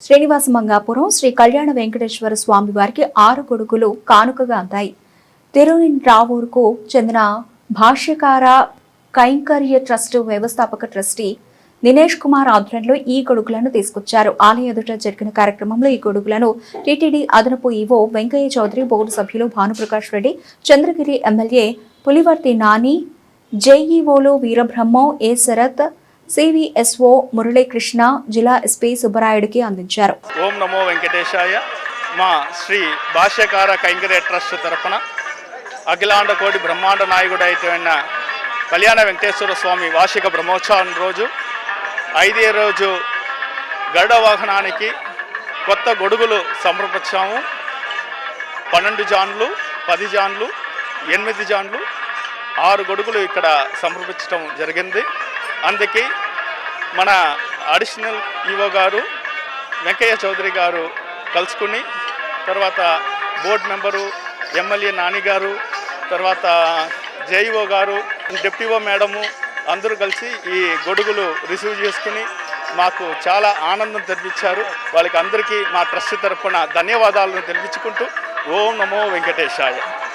శ్రీనివాస మంగాపురం శ్రీ కళ్యాణ వెంకటేశ్వర స్వామి వారికి 6 గొడుగులు కానుకగా అందాయి. తిరునింట్రావూరుకు చెందిన భాష్యకార కైంకర్య ట్రస్ట్ వ్యవస్థాపక ట్రస్టీ దినేష్ కుమార్ ఆధ్వర్యంలో ఈ గొడుగులను తీసుకొచ్చారు. ఆలయ ఎదుట జరిగిన కార్యక్రమంలో ఈ గొడుగులను టీటీడీ అదనపు ఈవో వెంకయ్య చౌదరి, బోర్డు సభ్యులు భానుప్రకాష్ రెడ్డి, చంద్రగిరి ఎమ్మెల్యే పులివర్తి నాని, జేఈఓలు వీరబ్రహ్మం, ఏ శరత్, సివిఎస్ఓ మురళీకృష్ణ, జిల్లా ఎస్పీ సుబ్బరాయుడికి అందించారు. ఓం నమో వెంకటేశాయ. మా శ్రీ భాష్యకార కైంకర్య ట్రస్ట్ తరఫున అఖిలాండ కోటి బ్రహ్మాండ నాయకుడు అయిన కళ్యాణ వెంకటేశ్వర స్వామి వార్షిక బ్రహ్మోత్సవం రోజు 5వ రోజు గరుడ వాహనానికి కొత్త గొడుగులు సమర్పించాము. 12 జాన్లు, 10 జాన్లు, 8 జాన్లు, 6 గొడుగులు ఇక్కడ సమర్పించడం జరిగింది. అందుకే మన అడిషనల్ ఈవో గారు వెంకయ్య చౌదరి గారు కలుసుకుని, తర్వాత బోర్డు మెంబరు ఎమ్మెల్యే నాని గారు, తర్వాత జేఈఓ గారు, డిప్యూఓ మేడము అందరూ కలిసి ఈ గొడుగులు రిసీవ్ చేసుకుని మాకు చాలా ఆనందం తెప్పించారు. వాళ్ళకి అందరికీ మా ట్రస్ట్ తరఫున ధన్యవాదాలను తెలిపించుకుంటూ ఓం నమో వెంకటేశాయ.